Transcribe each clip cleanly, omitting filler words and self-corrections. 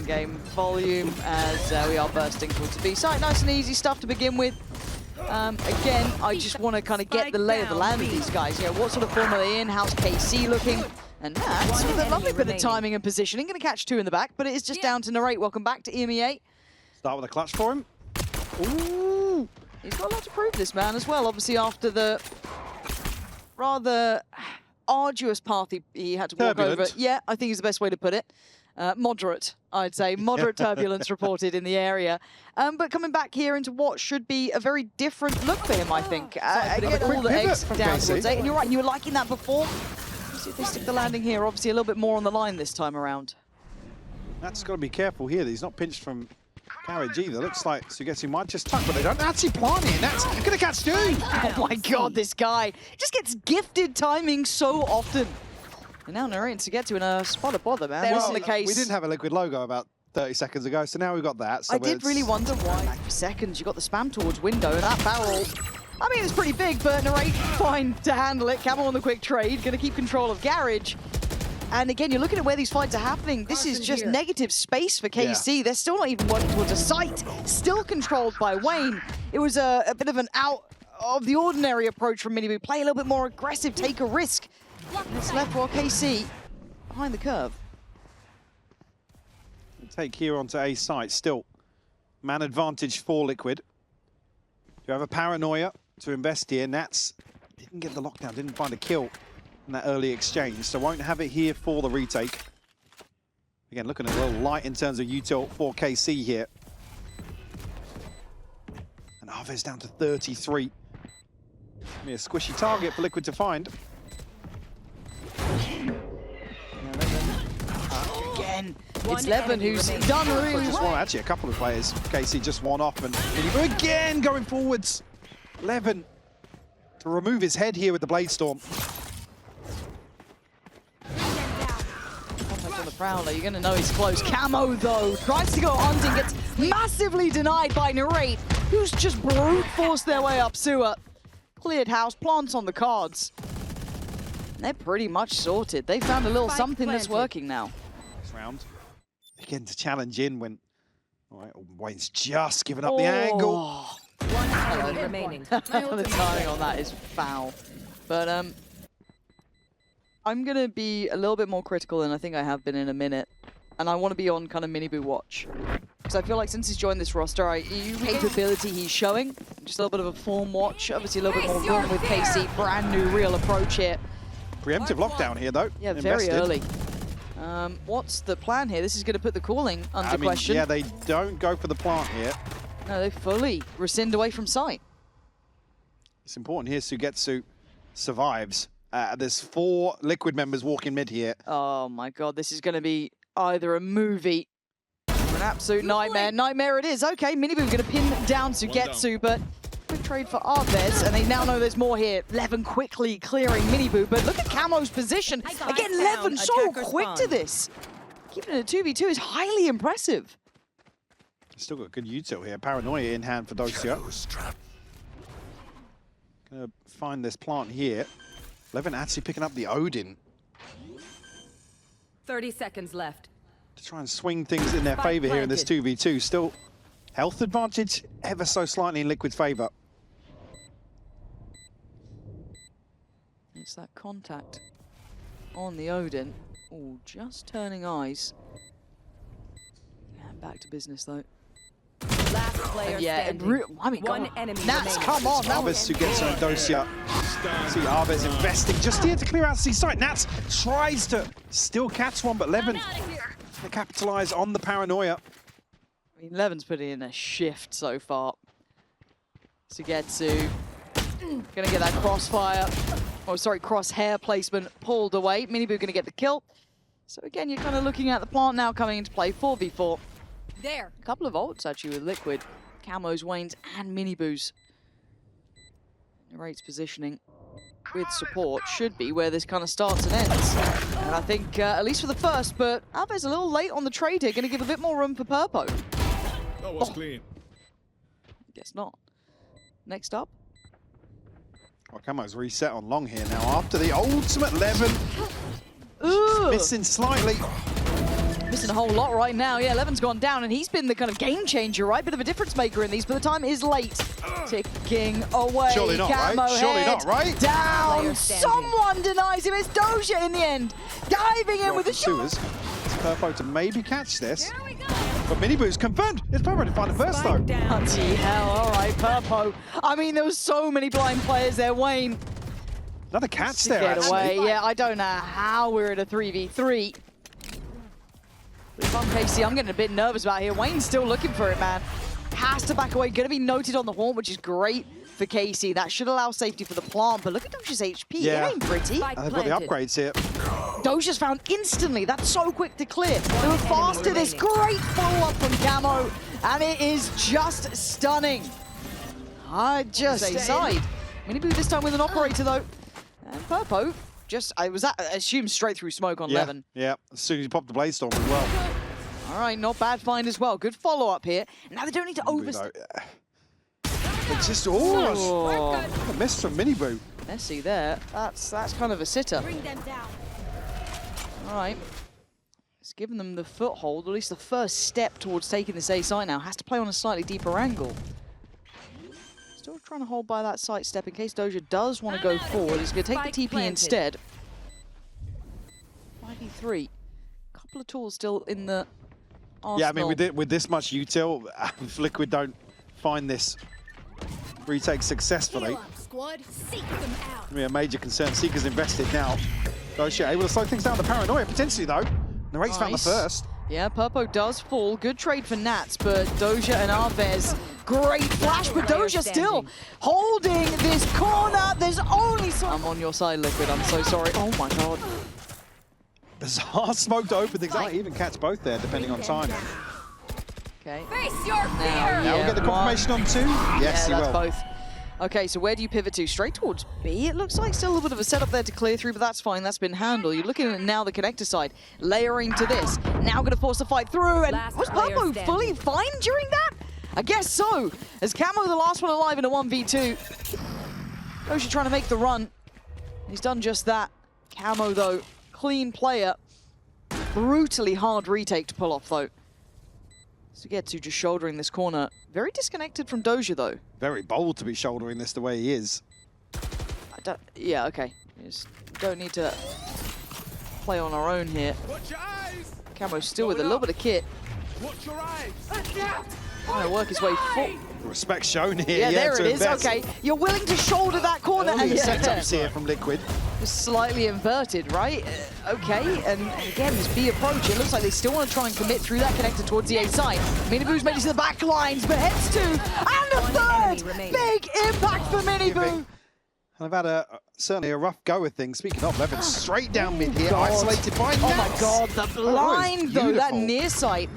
in-game volume as we are bursting towards the B site. Nice and easy stuff to begin with. Again, I just want to kind of get the lay of the land of these guys. You know, what sort of form are they in? How's KC looking? And that's with a lovely bit of timing and positioning. Going to catch two in the back, but it is just down to narrate. Welcome back to EMEA. Start with a clutch for him. Ooh! He's got a lot to prove, this man, as well. Obviously, after the rather arduous path he had to walk over. Yeah, I think is the best way to put it. Moderate, I'd say. Moderate turbulence reported in the area. But coming back here into what should be a very different look for him, I think. Get all the eggs down towards 8. And you're right, you were liking that before. Let's see if they stick the landing here. Obviously, a little bit more on the line this time around. That's got to be careful here. He's not pinched from carriage either. Looks like SUYGETSU might just tuck, but they don't actually plant it. That's going to catch two. Oh my god, this guy just gets gifted timing so often. And now narrating SUYGETSU in a spot of bother, man. Well, wasn't the case. We didn't have a Liquid logo about 30 seconds ago, so now we've got that. So I did really wonder why. For seconds, you got the spam towards window, and that barrel, I mean, it's pretty big, but Narrate fine to handle it. Camo on the quick trade, going to keep control of Garage. And again, you're looking at where these fights are happening. This is just negative space for KC. They're still not even working towards a site. Still controlled by Wayne. It was a bit of an out of the ordinary approach from MiniBoo. Play a little bit more aggressive, take a risk. And it's left for KC behind the curve. Take here onto A site. Still, man advantage for Liquid. You have a paranoia to invest here. Nats didn't get the lockdown, didn't find a kill in that early exchange, so won't have it here for the retake. Again, looking at a little light in terms of util for KC here. And Avez down to 33. Be a squishy target for Liquid to find. Again, it's LewN who's done really well. Actually, a couple of players. KC just one off, and MiniBoo again going forwards. LewN to remove his head here with the Blade Storm. On the Prowler, you're going to know he's close. Camo, though, tries to go hunting, gets massively denied by Narrate, who's just brute forced their way up sewer. Cleared house, plants on the cards. They're pretty much sorted. They found a little something that's working now. Next round. Again to challenge in when Wayne's just given up the angle. One enemy remaining. The timing on that is foul. But I'm going to be a little bit more critical than I think I have been in a minute. And I want to be on kind of MiniBoo watch. Because I feel like since he's joined this roster, capability he's showing, just a little bit of a form watch. Obviously a little bit more room with KC. Brand new real approach here. Preemptive lockdown here, though. Yeah, very early. What's the plan here? This is going to put the cooling under question. Yeah, they don't go for the plant here. No, they fully rescind away from sight. It's important here SUYGETSU survives. There's 4 Liquid members walking mid here. Oh my god, this is going to be either a movie or an absolute nightmare. Nightmare it is. Okay, MiniBoo going to pin down SUYGETSU, but quick trade for Aves, and they now know there's more here. LewN quickly clearing MiniBoo, but look at Camo's position. Again, LewN so quick to this. Keeping it a 2v2 is highly impressive. Still got good util here. Paranoia in hand for Dosia. Gonna find this plant here. LewN actually picking up the Odin. 30 seconds left. To try and swing things in their favor here in this 2v2. Still health advantage ever so slightly in Liquid's favor. It's that contact on the Odin. Oh, just turning eyes. Yeah, back to business though. Last player standing. I mean, one enemy Nats, remaining. come on. Aves SUYGETSU and Dosia. See Aves investing just here to clear out C site. Nats tries to still catch one, but LewN to capitalize on the paranoia. I mean, LewN's putting in a shift so far. SUYGETSU gonna get that crossfire. Oh, sorry, crosshair placement pulled away. MiniBoo gonna get the kill. So again, you're kind of looking at the plant now coming into play. 4v4. There. A couple of ults actually with Liquid. Camos, Wayne's, and MiniBoo's. Narrate's positioning with support should be where this kind of starts and ends. And I think, at least for the first, but Ave's a little late on the trade here, going to give a bit more room for Purpo. That was clean. Guess not. Next up. Well, Camo's reset on long here now after the ultimate LewN. Ooh. Missing slightly. missing a whole lot right now. Yeah, LewN's gone down, and he's been the kind of game changer, right? Bit of a difference maker in these, but the time is late. Ticking away. Surely not, Camo right? Surely head not, right? Down. Someone denies him. It's Doja in the end. Diving in with a shot. It's Purpo to maybe catch this. But MiniBoo's confirmed. It's Purpo to find the first, though. Bloody hell. All right, Purpo. I mean, there was so many blind players there, Wayne. Another catch To there, get actually. away. Yeah, I don't know how we're at a 3v3. If I'm KC, I'm getting a bit nervous about here. Wayne's still looking for it, man. Has to back away. Going to be noted on the horn, which is great for KC. That should allow safety for the plant, but look at Doja's HP. Yeah. It ain't pretty. And they've got the upgrades here. Doja's found instantly. That's so quick to clear. They were fast to this. Great follow-up from Camo, and it is just stunning. I just side. MiniBoo this time with an operator, though. And Purpo just, I assumed straight through smoke on LewN. Yeah, as soon as you pop the Blade Storm as well. All right, not bad find as well. Good follow-up here. Now they don't need to overstep. It's just a miss from MiniBoo. Messy there. That's kind of a sitter. Bring them down. All right. It's given them the foothold, or at least the first step towards taking this A site now. Has to play on a slightly deeper angle. Still trying to hold by that side step in case Doja does want to go forward. He's going to take the TP instead. 5v3. Couple of tools still in the arsenal. Yeah, I mean, with this much util, if Liquid don't find this retake successfully, Squad, seek them out. it'll be a major concern. Seeker's invested now. Doja able to slow things down. The paranoia potentially, though. Narrate's found the first. Yeah, Purpo does fall. Good trade for Nats, but Doja and Avez, great flash, but Doja still holding this corner. There's only so... I'm on your side, Liquid. I'm so sorry. Oh, my God. Bizarre smoke to open things. I might even catch both there, depending on timing. Okay. Face your fear. Now we'll get the confirmation on 2. Yes, he that's will. both. Okay, so where do you pivot to? Straight towards B? It looks like still a little bit of a setup there to clear through, but that's fine. That's been handled. You're looking at now the connector side, layering to this. Now going to force the fight through, and was Purpo fully fine during that? I guess so. As Camo, the last one alive in a 1v2. Doja trying to make the run. He's done just that. Camo, though, clean player. Brutally hard retake to pull off, though. SUYGETSU just shouldering this corner. Very disconnected from Doja, though. Very bold to be shouldering this the way he is. Yeah, okay. Just don't need to play on our own here. Watch your eyes. Camo's still with a little bit of kit. Watch your eyes. Trying to work his way forward. Respect shown here. Yeah, there it to is. invest. Okay, you're willing to shoulder that corner. Early And setups here from Liquid. Just slightly inverted, right? Okay, and again, this B approach, it looks like they still want to try and commit through that connector towards the A side. MiniBoo's made it to the back lines, but heads to, and a third! Big impact for MiniBoo! I've had certainly a rough go with things. Speaking of, LewN straight down mid here, isolated by Oh my Nats. God, the blind though, that beautiful. near sight.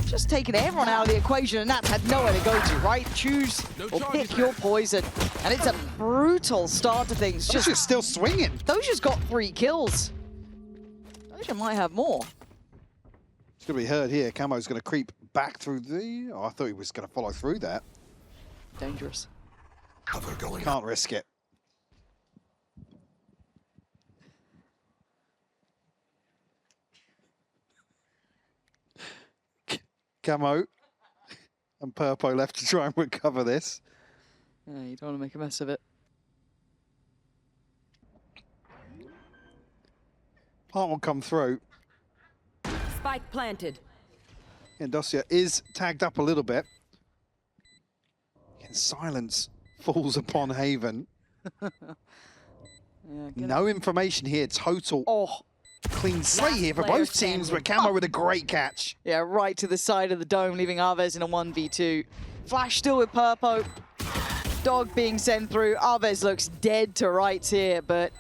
Just taking everyone out of the equation, and Nats had nowhere to go to, right? Choose or pick your poison. And it's a brutal start to things. Doja's still swinging. Doja's got 3 kills. Doja might have more. It's going to be heard here. Camo's going to creep back through the... Oh, I thought he was going to follow through that. Dangerous. Can't risk it. Camo and Purpo left to try and recover this. Yeah, you don't want to make a mess of it. Plant will come through. Spike planted. And Dosia is tagged up a little bit. And silence falls upon Haven. No information here. Total clean slate here for both teams, but Camo with a great catch. Yeah, right to the side of the dome, leaving Avez in a 1v2. Flash still with Purpo. Dog being sent through. Avez looks dead to rights here, but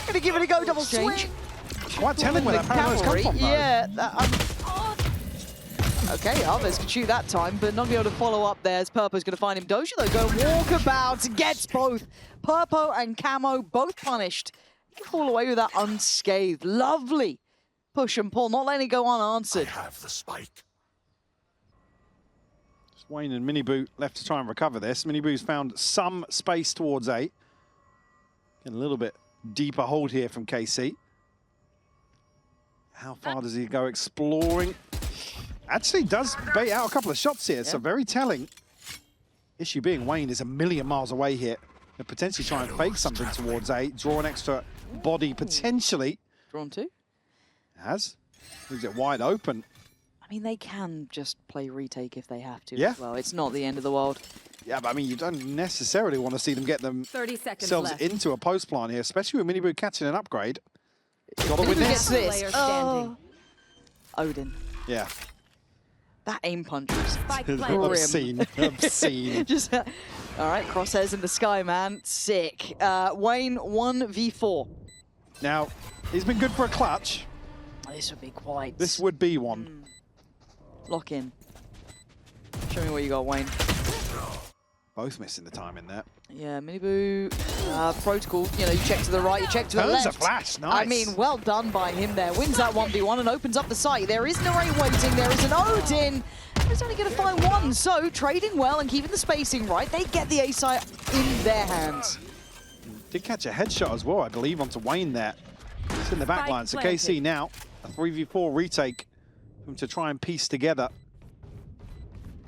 gonna give it a go. Double swing. Quite telling where that paranoia's come from, though. Yeah. Okay, Avez can shoot that time, but not gonna be able to follow up there as Purpo's gonna find him. Doja, though, go walkabout, gets both. Purpo and Camo both punished. You fall away with that unscathed. Lovely push and pull, not letting it go unanswered. I have the spike. Wayne and MiniBoo left to try and recover this. MiniBoo's found some space towards A. Getting a little bit deeper hold here from KC. How far does he go exploring? Actually does bait out a couple of shots here, so very telling. Issue being WayN is a million miles away here. They'll potentially try and fake something towards A, draw an extra body potentially. Drawn two. Has. Leaves it wide open. I mean, they can just play retake if they have to. Yeah. As well, it's not the end of the world. Yeah, but I mean, you don't necessarily want to see them get 30 seconds themselves left. into a post plant here, especially with MiniBoo catching an upgrade. Gotta Who win gets this. this? Player standing. Odin. Yeah. That aim punch was Spike grim. planted. Obscene. Obscene. Just, all right, crosshairs in the sky, man. Sick. WayN 1v4. Now, he's been good for a clutch. This would be quite. This would be one. Lock in. Show me what you got, WayN. Both missing the time in there. Yeah, MiniBoo, protocol, you know, you check to the right, you check to the Turns left. a flash, nice. I mean, well done by him there. Wins that 1v1 and opens up the site. There is no Narrate waiting, there is an Odin. He's only going to find one, so trading well and keeping the spacing right, they get the A site in their hands. Did catch a headshot as well, I believe, onto WayN there. It's in the back line, so KC now, a 3v4 retake for him to try and piece together.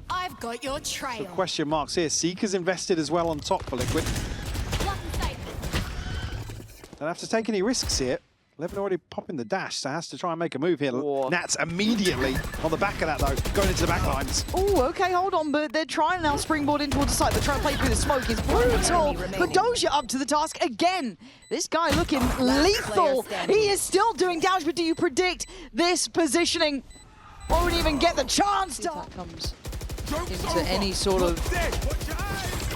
I've got your trail. Question marks here. Seeker's invested as well on top for Liquid. Don't have to take any risks here. LewN already popping the dash, so has to try and make a move here. Whoa. Nats immediately on the back of that, though, going into the back lines. Oh, okay, hold on, but they're trying now springboard in towards the site. They're trying to play through the smoke. It's brutal, but Doja up to the task again. This guy looking lethal. He is still doing damage, but do you predict this positioning? Won't even get the chance to... That comes into any sort of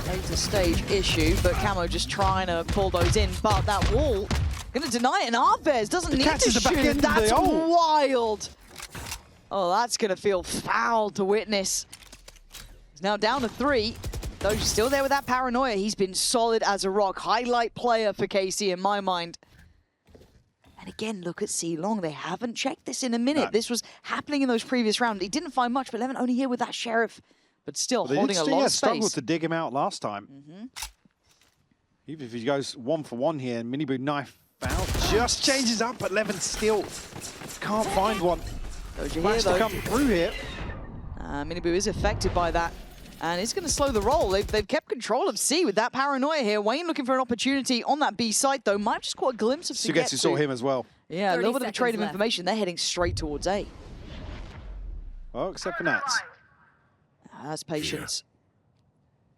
later stage issue, but Camo just trying to pull those in, but that wall gonna deny it, and Avez doesn't need to catches the back shoot. end of That's the hole. wild. Oh, that's gonna feel foul to witness. He's now down to 3. Doja's still there with that paranoia. He's been solid as a rock. Highlight player for KC in my mind. And again, look at C-Long. They haven't checked this in a minute. No. This was happening in those previous rounds. He didn't find much, but LewN only here with that Sheriff, but still But holding a lot of struggled space. to dig him out last time. Even if he goes 1 for 1 here, and MiniBoo knife out, just changes up, but LewN still can't find one. Doja here, Flash to though. come through here. MiniBoo is affected by that, and it's going to slow the roll. They've kept control of C with that paranoia here. WayN looking for an opportunity on that B site, though. Might have just caught a glimpse of Sugetsu saw him as well. Yeah, a 30 little bit of a trade of seconds left. information. They're heading straight towards A. Oh, except for Nats. That's patience.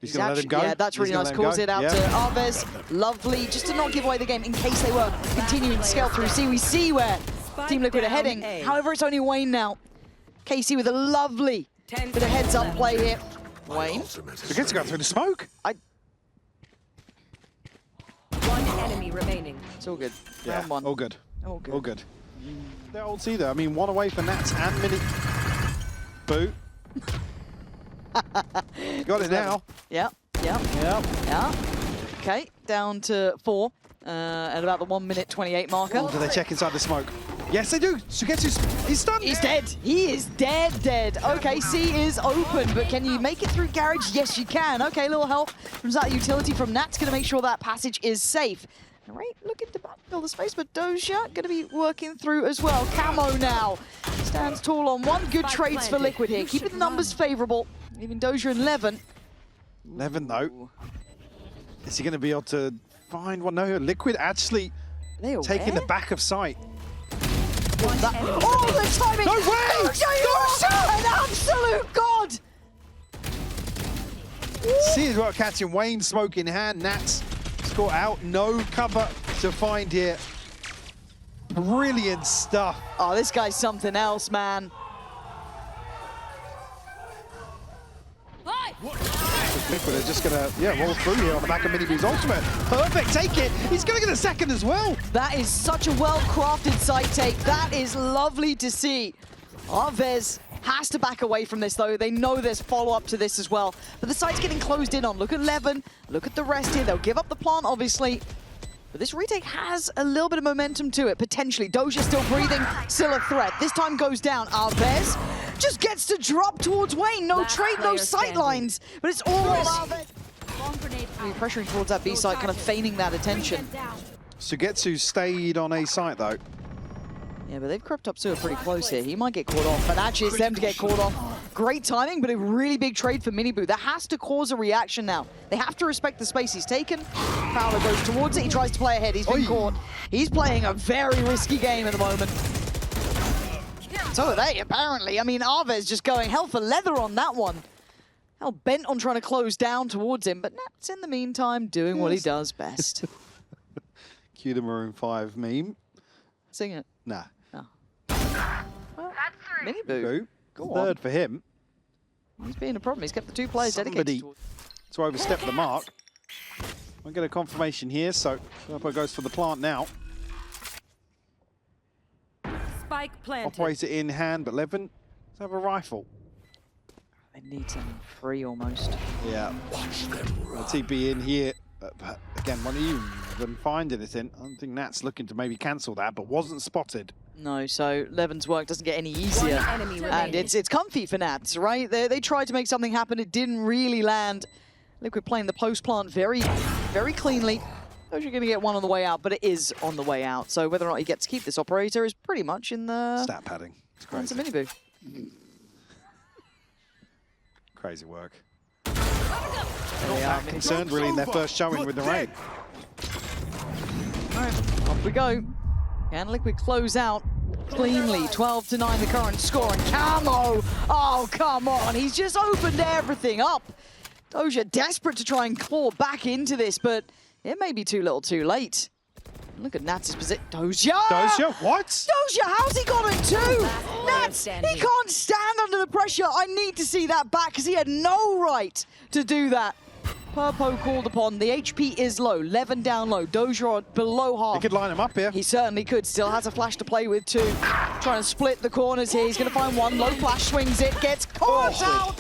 He's going to let him go. Yeah, that's really nice. Calls it out to Aves. Lovely, just to not give away the game in case they were continuing to scale through C. We see where Team Liquid are heading. A. However, it's only WayN now. KC with a lovely 10 bit of heads-up seconds play here. WayN. Sugetsu got through the smoke. One enemy remaining. It's all good. Yeah, Round 1. all good. All good. All good. They're old either. I mean, 1 away for Nats and MiniBoo. Got it now. Yep. Okay, down to 4 at about the 1:28 marker. Do they check inside the smoke? Yes, they do. Sugetsu's stunned. He's dead. He is dead. Okay, C is open, but can you make it through garage? Yes, you can. Okay, a little help from that utility from Nat's going to make sure that passage is safe. All right, looking to backfill the space, but Doja going to be working through as well. Camo now stands tall on one. Good trades for Liquid here, keeping the numbers favorable. Even Doja and LewN. LewN, though. Is he going to be able to find one? No, Liquid actually taking the back of sight. Oh, the timing! No way! Doja, an absolute god! See as well, catching WayN smoke in hand. Nats score out. No cover to find here. Brilliant stuff. Oh, this guy's something else, man. Liquid are just going to roll through here on the back of MiniBoo's ultimate. Perfect, take it. He's going to get a second as well. That is such a well-crafted side take. That is lovely to see. Avez has to back away from this, though. They know there's follow-up to this as well. But the site's getting closed in on. Look at LewN. Look at the rest here. They'll give up the plant, obviously. But this retake has a little bit of momentum to it, potentially. Doja still breathing, still a threat. This time goes down. Avez just gets to drop towards WayN. No trade, no sight lines. But it's all on Avez. Pressuring towards that B site, kind of feigning that attention. Sugetsu stayed on A site, though. Yeah, but they've crept up Sewer pretty close here. He might get caught off, but actually it's them to get caught off. Great timing, but a really big trade for MiniBoo. That has to cause a reaction now. They have to respect the space he's taken. Fowler goes towards it. He tries to play ahead. He's been caught. He's playing a very risky game at the moment. So are they, apparently. I mean, Aves just going hell for leather on that one. Hell bent on trying to close down towards him, but Nats in the meantime doing what he does best. Cue the Maroon 5 meme. Sing it. Nah. Oh. Well, MiniBoo. Boo. Go Third on. for him. He's being a problem. He's kept the two players dedicated To overstep the mark. We'll get a confirmation here, so Purpo goes for the plant now. Spike planted. Operator in hand, but LewN does have a rifle. They need something free almost. Yeah. TP in here. But again, won't even find anything. I don't think Nat's looking to maybe cancel that, but wasn't spotted. No, so LewN's work doesn't get any easier. One enemy And remaining. it's comfy for Nats, right? They tried to make something happen. It didn't really land. Liquid playing the post plant very, very cleanly. Those are going to get one on the way out, but it is on the way out. So whether or not he gets to keep this operator is pretty much in the Stat padding. It's hands crazy. of MiniBoo. Crazy work. There they are. Concerned really in their first showing with the raid. All right, off we go. Can Liquid close out cleanly? 12-9 the current score. And Camo, oh, come on. He's just opened everything up. Doja desperate to try and claw back into this, but it may be too little too late. Look at Nats' position. Doja! Doja, what? Doja, how's he got it too? Nats, standing. he can't stand under the pressure. I need to see that back because he had no right to do that. Purpo called upon. The HP is low. LewN down low. Doja below They half. could line him up here. He certainly could. Still has a flash to play with too. Trying to split the corners here. He's going to find one. Low flash swings it. Gets caught out.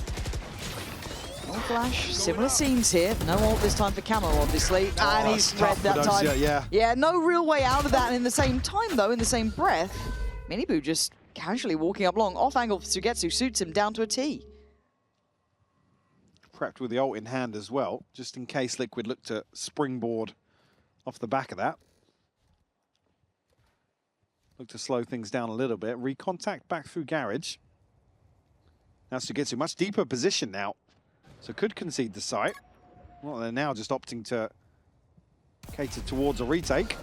No flash. Similar scenes here. No ult this time for Camo, obviously. And he's it's red tough that for time. Doja, yeah. Yeah, no real way out of that. And in the same time, though, in the same breath, MiniBoo just casually walking up long. Off angle for SUYGETSU suits him down to a T. Prepped with the ult in hand as well, just in case Liquid looked to springboard off the back of that. Look to slow things down a little bit. Recontact back through garage. Now SUYGETSU much deeper position now, so could concede the site. Well, they're now just opting to cater towards a retake.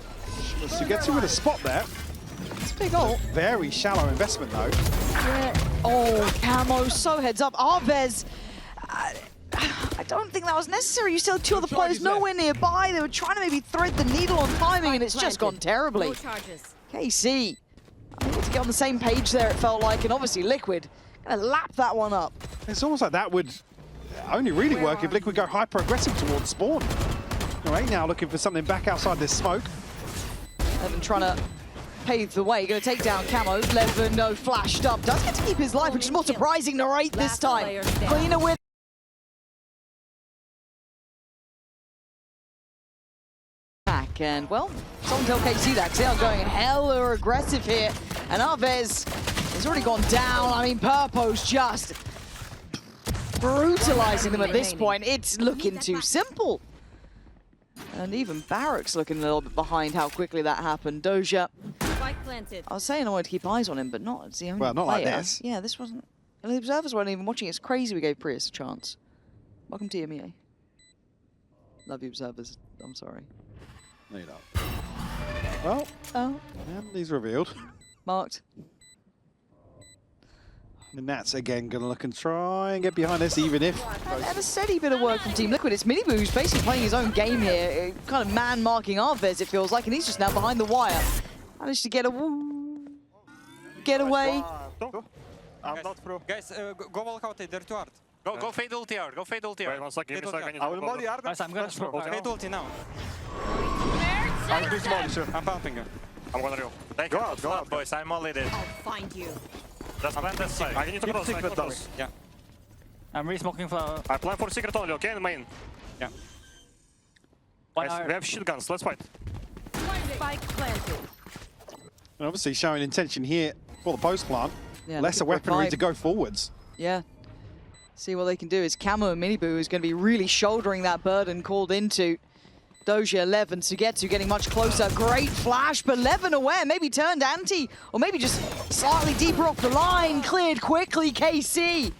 But SUYGETSU with a spot there. It's a big ult. Very shallow investment though. Yeah. Oh, Camo, so heads up. Aves. I don't think that was necessary. You still had two other players nowhere nearby. They were trying to maybe thread the needle on timing, and it's just gone terribly. No charges. KC, I need to get on the same page there, it felt like, and obviously Liquid gonna lap that one up. It's almost like that would only really work if Liquid go hyper-aggressive towards spawn. Right now looking for something back outside this smoke. LewN trying to pave the way, gonna take down Camo. LewN, no, flashed up. Does get to keep his life, which is more surprising to rate this Last time. player standing. Cleaner with back, and well, someone tell KC that, because they are going hella aggressive here. And Aves has already gone down. I mean, Purpo's just brutalizing them at this point. It's looking too simple. And even Barracks looking a little bit behind how quickly that happened. Doja, Spike planted. I was saying I wanted to keep eyes on him, but not as the only Well, not like player. this. Yeah, this wasn't. And the observers weren't even watching. It's crazy we gave Prius a chance. Welcome to EMEA. Love you, observers. I'm sorry. No, you don't. Well, Oh, and he's revealed. marked. And that's again going to look and try and get behind this, even if... And a steady bit of work from Team Liquid. It's MiniBoo who's basically playing his own game here, kind of man-marking Aves, it feels like, and he's just now behind the wire. Managed to get away. I'm not pro. Guys, go walk out there to art. Go fade ulti out. Go fade ulti out. Wait 1 second, give me a Fade second. ulti I will molly Arden. Guys, I'm gonna smoke. Fade ulti now. I'll do small, sure. I'm pumping you. I'm gonna go. They Go can out, go go out, out. boys. I'm mollied it. I'll find you. Just plant that side. I need to cross. I secret cross. those. Yeah. I'm re-smoking for I plan for secret only, okay? In main. Yeah. one Guys, we have shield guns, let's fight. Spike planted. And obviously showing intention here for the post plant. Yeah, Lesser look at the weaponry vibe. to go forwards. Yeah. See what they can do is Camo and MiniBoo is going to be really shouldering that burden called into. Doja, 11, SUYGETSU getting much closer. Great flash, but 11 aware, maybe turned anti, or maybe just slightly deeper off the line. Cleared quickly, KC.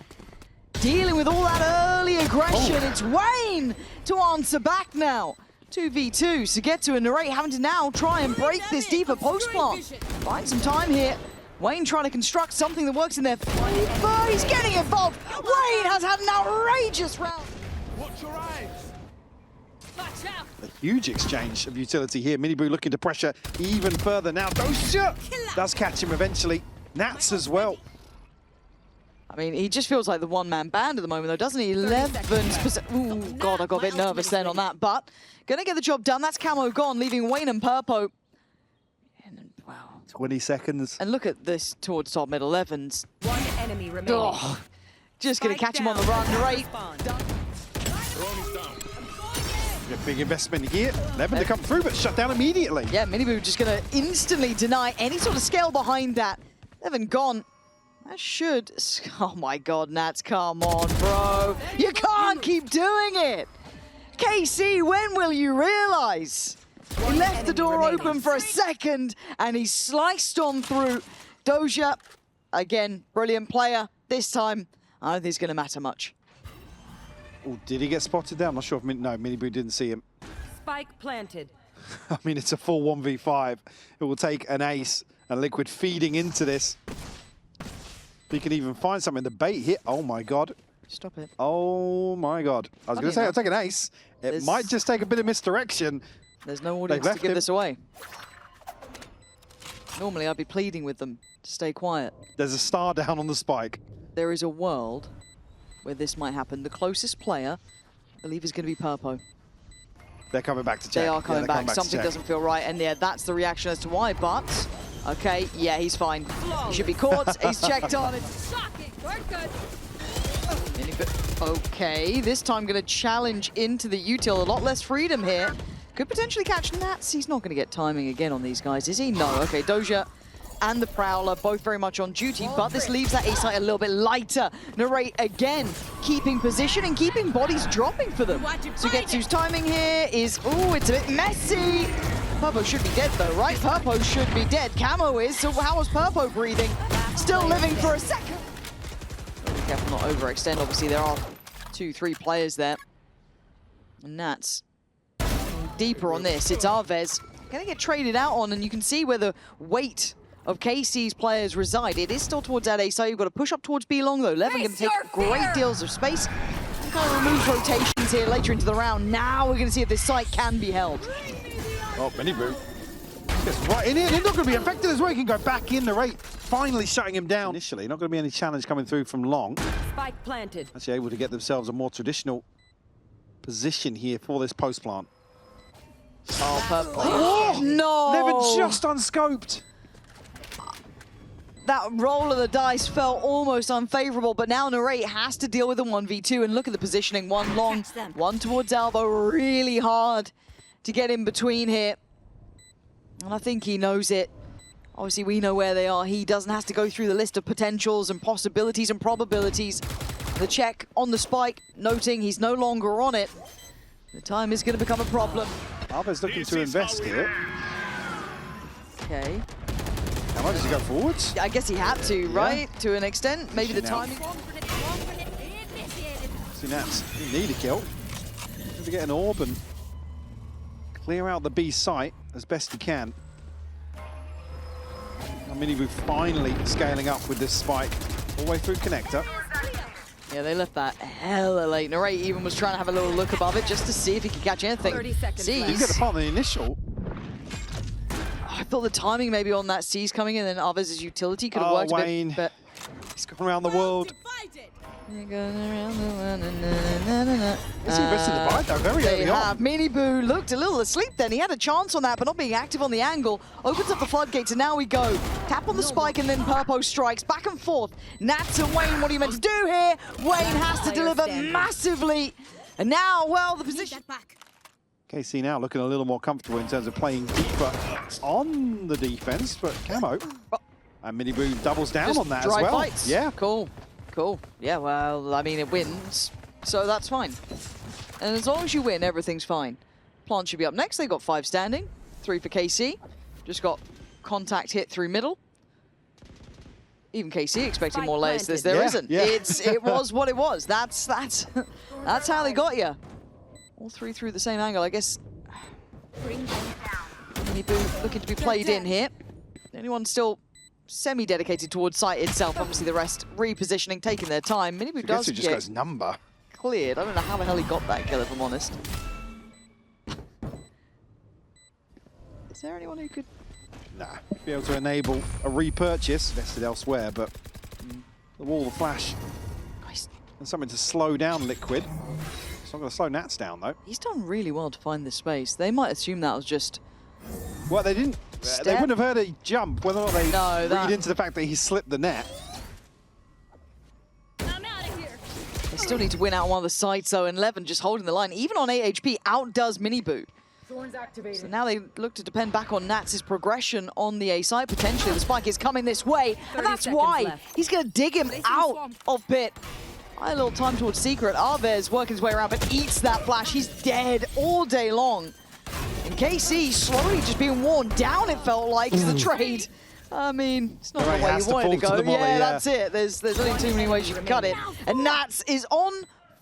Dealing with all that early aggression. It's Wayne to answer back now. 2v2, SUYGETSU and Narrate having to now try and break this deeper post plant. Find some time here. Wayne trying to construct something that works in their favor. He's getting involved. Wayne has had an outrageous round. Watch your eyes. Watch out. A huge exchange of utility here. MiniBoo looking to pressure even further now. Doja does catch him eventually. Nats as well. I mean, he just feels like the one-man band at the moment, though, doesn't he? 11%. Ooh, God, I got a bit nervous then on that. But gonna get the job done. That's Camo gone, leaving Wayne and Purpo. And, wow. 20 seconds. And look at this towards top mid 11s. One enemy remaining. Oh, just gonna catch him on the run. Narrate. A big investment here. 11 to come through, but shut down immediately. Yeah, MiniBoo just gonna instantly deny any sort of scale behind that. 11 gone. That should... Oh my God, Nats, come on, bro. You can't keep doing it. KC, when will you realize? He left the door open for a second and he sliced on through. Doja, again, brilliant player. This time, I don't think it's gonna matter much. Oh, did he get spotted there? I'm not sure if no, MiniBoo didn't see him. Spike planted. I mean, it's a full 1v5. It will take an ace and Liquid feeding into this. If he can even find something. The bait hit. Oh my God. Stop it. Oh my God. I was going to say, I'll take an ace. It might just take a bit of misdirection. There's no audience to give this away. Normally, I'd be pleading with them to stay quiet. There's a star down on the spike. There is a world where this might happen. The closest player, I believe, is going to be Purpo. They're coming back to check. They are coming back. Something to check. doesn't feel right, and yeah, that's the reaction as to why. But okay, yeah, he's fine. He should be caught. He's checked on. It's Shocking. We're good. okay, this time going to challenge into the util. A lot less freedom here. Could potentially catch Nats. He's not going to get timing again on these guys, is he? No. Okay, Doja and the Prowler both very much on duty, but this leaves that A site a little bit lighter. Narrate again, keeping position and keeping bodies dropping for them. SUYGETSU's timing here is, ooh, it's a bit messy. Purpo should be dead though, right? Purpo should be dead. Camo is, so how was Purpo breathing? Still living for a second. Be careful not overextend, obviously there are 2-3 players there. And Nats deeper on this, it's Avez. Gonna get traded out on, and you can see where the weight of KC's players reside. It is still towards that A side. You've got to push up towards B long though. Levin going to take great deals of space. And kind of remove rotations here later into the round. Now we're going to see if this site can be held. Oh, MiniBoo. Gets right in here. He's not going to be affected as well. He can go back in. Narrate finally shutting him down. Initially, not going to be any challenge coming through from long. Spike planted. Actually able to get themselves a more traditional position here for this post plant. Oh, Purple. Oh, no! Levin just unscoped. That roll of the dice felt almost unfavorable, but now Narrate has to deal with a 1v2, and look at the positioning. One long, one towards elbow, really hard to get in between here. And I think he knows it. Obviously, we know where they are. He doesn't have to go through the list of potentials and possibilities and probabilities. The check on the spike, noting he's no longer on it. The time is going to become a problem. Ave's looking to invest here. Okay. How much does he go forwards? I guess he had to, right? To an extent. Maybe the Now. timing. See, Nats need a kill. To get an orb and clear out the B site as best he can. And MiniBoo finally scaling up with this spike all the way through connector. Yeah, they left that hella late. Narrate even was trying to have a little look above it just to see if he could catch anything. 30 seconds Sees. left. You get the part on the initial. I thought the timing maybe on that C's coming in and Avez's utility could have worked Wayne. a bit, but... He's gone around the world. Is he invested in the buy though? Very They early have. on. MiniBoo looked a little asleep then. He had a chance on that, but not being active on the angle. Opens up the floodgates, and now we go. Tap on the spike, and then Purpo strikes. Back and forth. Nats and Wayne, what are you meant to do here? Wayne has to deliver massively. And now, well, the position... KC now looking a little more comfortable in terms of playing deeper on the defense, but Camo. And MiniBoo doubles down Just on that as dry well. fights. Yeah. Cool. Cool. Yeah, well, I mean, it wins, so that's fine. And as long as you win, everything's fine. Plant should be up next. They've got 5 standing. 3 for KC. Just got contact hit through middle. Even KC expecting more layers to this. There isn't. Yeah. It was what it was. That's how they got you. All 3 through the same angle. I guess MiniBoo looking to be played in here. Anyone still semi-dedicated towards site itself. Obviously the rest repositioning, taking their time. MiniBoo does just get goes number. cleared. I don't know how the hell he got that kill, if I'm honest. Is there anyone who could... Nah, be able to enable a repurchase invested elsewhere, but the wall, the flash, Christ. and something to slow down Liquid. It's not going to slow Nats down though. He's done really well to find this space. They might assume that was just... Well, they didn't. They Step. wouldn't have heard a jump, whether or not they No, read into the fact that he slipped the net. They still need to win out one of the sides, though, and LewN just holding the line. Even on 8 HP, outdoes MiniBoo. So now they look to depend back on Nats' progression on the A side. Potentially the spike is coming this way, and 30 that's seconds why left. he's going to dig him out of pit. A little time towards Secret. Avez working his way around, but eats that flash. He's dead all day long. And KC slowly just being worn down, it felt like, the trade. I mean, it's not Right, the way has you to wanted to fall go. to the volley, yeah. That's it. There's only too many ways you can cut it. And Nats is on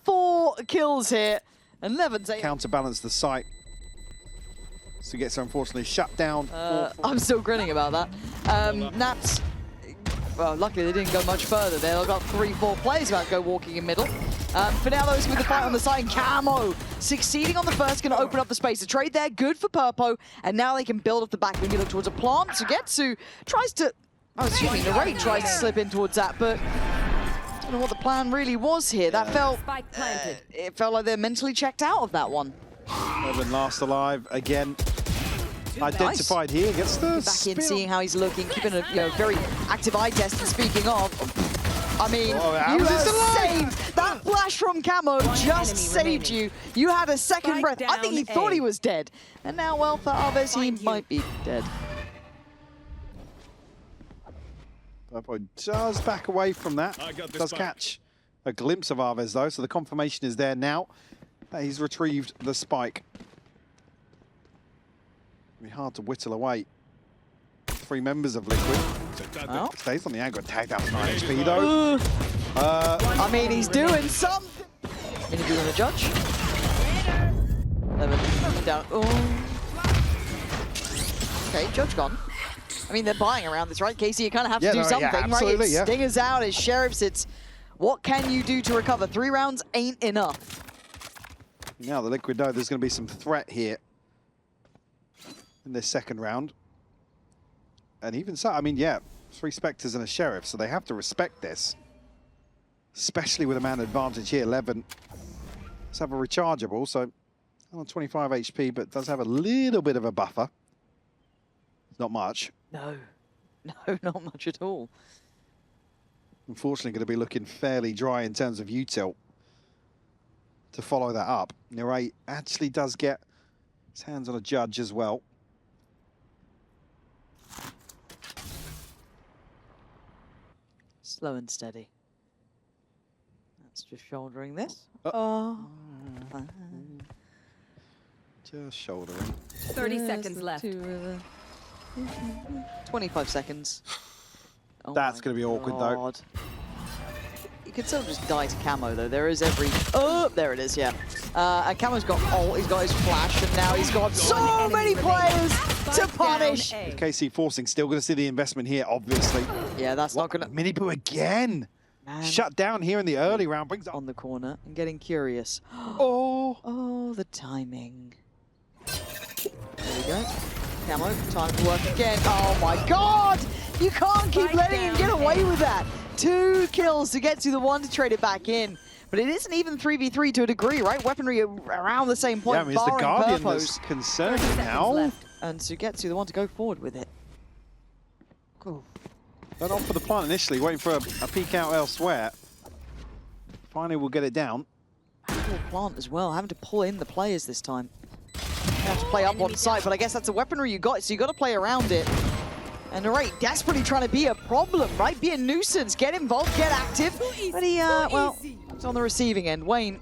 4 kills here. And LewN's Counterbalance the site. SUYGETSU unfortunately shut down. I'm still grinning about that. Nats, well, luckily they didn't go much further there. They've got 3-4 players about to go walking in middle. For now, though, it's with the fight on the side. Kamo succeeding on the first, going to open up the space. The trade there, good for Purpo, and now they can build up the back. We can look towards a plant. SUYGETSU tries to, oh, excuse me, Narrate tries to slip in towards that, but I don't know what the plan really was here. That felt, Spike planted. it felt like they're mentally checked out of that one. LewN last alive again. Identified here, gets the Back in, spin. seeing how he's looking, keeping a very active eye test. And speaking of, I mean, how you is this have alive? saved that flash from Camo. Just enemy saved remaining. you. You had a second Spike breath. I think he down thought A. he was dead, and now, well, for Aves, he might be dead. Purpo does back away from that. Does catch a glimpse of Aves though, so the confirmation is there now. He's retrieved the spike. Be hard to whittle away 3 members of Liquid. Well, Stays on the angle, tagged out 9 HP though. I mean, he's doing something. MiniBoo on the judge. LewN down. Oh. Okay, judge gone. I mean, they're buying around this, right? Casey, you kind of have to do something, right? absolutely, It's yeah. Stingers out, it's Sheriffs, it's what can you do to recover? 3 rounds ain't enough. Now the Liquid know there's going to be some threat here in this second round. And even so, I mean, yeah, 3 Spectres and a Sheriff, so they have to respect this. Especially with a man advantage here. LewN does have a rechargeable, so on 25 HP, but does have a little bit of a buffer. Not much. No, not much at all. Unfortunately, going to be looking fairly dry in terms of util to follow that up. Narrate actually does get his hands on a judge as well. Slow and steady. That's just shouldering this. Oh. Just shouldering. 30 seconds left. 25 seconds. Oh That's my going to be awkward, though. God. You could still just die to Camo, though. There is every... Oh, there it is, yeah. And Camo's got ult, he's got his flash, and now he's got so many players to punish. KC forcing, still going to see the investment here, obviously. Yeah, that's not going to... MiniBoo again. Man, Shut down here in the early round, brings up. on the corner and getting curious. Oh, Oh, the timing. There we go. Camo, time to work again. Oh my God! You can't keep letting him get away with that. 2 kills to get to the 1 to trade it back in. But it isn't even 3v3 to a degree, right? Weaponry around the same point, yeah, I mean, it's the barring Guardian Purpose. that's concerning now. left. And SUYGETSU the one to go forward with it. Cool. Not on for the plant initially, waiting for a peek out elsewhere. Finally, we'll get it down. Cool plant as well, having to pull in the players this time. You have to play up on site, but I guess that's the weaponry you got, so you got to play around it. And Narrate desperately trying to be a problem, right? Be a nuisance, get involved, get active. But he, well, he's on the receiving end. Wayne,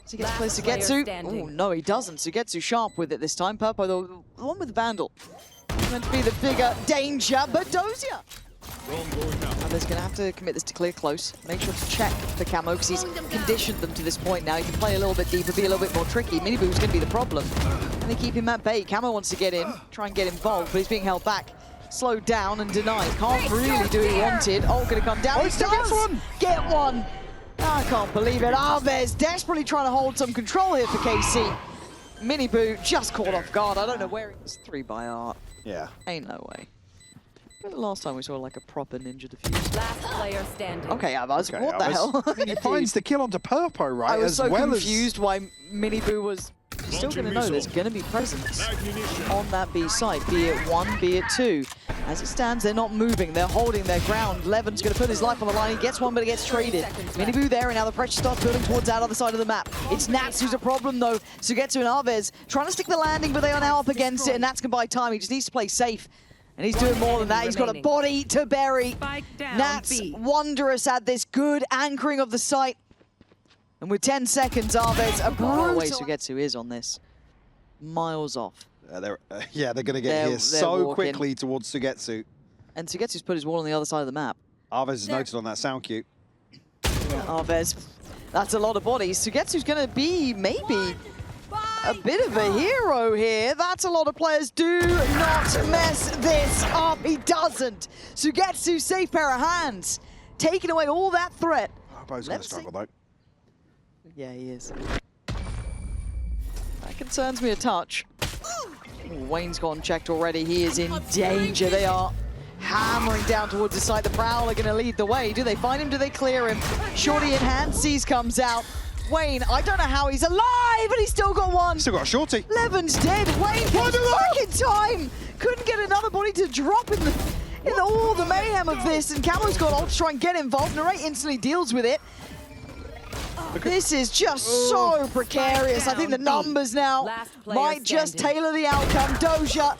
He gets to play Last player Sugetsu. standing. Oh, no, he doesn't. Sugetsu sharp with it this time. Purpo, the one with the Vandal. Meant to be the bigger danger, but Dozier. There's going to have to commit this to clear close. Make sure to check the camo, because he's conditioned them to this point now. He can play a little bit deeper, be a little bit more tricky. MiniBoo's going to be the problem. And they keep him at bay. Camo wants to get in, try and get involved, but he's being held back. Slowed down and denied. Can't really do what he wanted. Oh, going to come down. Oh, he still gets one. Get one. I can't believe it. Avez desperately trying to hold some control here for KC. MiniBoo just caught off guard. I don't know where he was. 3 by Art. Yeah. Ain't no way. But the last time we saw like a proper ninja defuse. Last player standing. Okay, Avaz, Okay, what the Avaz. hell? I mean, he finds the kill onto Purpo, right? I was so well confused why MiniBoo was still going to know there's going to be presence on that B site, be it 1, be it 2. As it stands, they're not moving, they're holding their ground. LewN's going to put his life on the line, he gets one, but it gets traded. MiniBoo there, and now the pressure starts building towards that other side of the map. It's Nats who's a problem, though. Sugetsu and Avez trying to stick the landing, but they are now up against it, and Nats can buy time. He just needs to play safe. And he's doing more than that. He's got a body to bury. Spike down, Nats B. wondrous at this good anchoring of the site. And with 10 seconds, Avez a brutal way Sugetsu is on this. Miles off. they're going to get They're here so walking. quickly towards Sugetsu. And Sugetsu's put his wall on the other side of the map. Aves is noted on that sound cue. Avez, that's a lot of bodies. Sugetsu's going to be maybe a bit of a hero here. That's a lot of players. Do not mess this up. He doesn't. Sugetsu, safe pair of hands. Taking away all that threat. Purpo's going to struggle, though. Yeah, he is. That concerns me a touch. Ooh, Wayne's gone checked already. He is in danger. They are hammering down towards the site. The Prowl are going to lead the way. Do they find him? Do they clear him? Shorty in hand. Seas comes out. Wayne, I don't know how he's alive, but he's still got one. Still got a shorty. LewN's dead. Wayne comes back in time. Couldn't get another body to drop in all the mayhem of this. And Camo's got ult to try and get involved. Narrate instantly deals with it. This is just so precarious. I think the numbers now Last player might just standing. tailor the outcome. Doja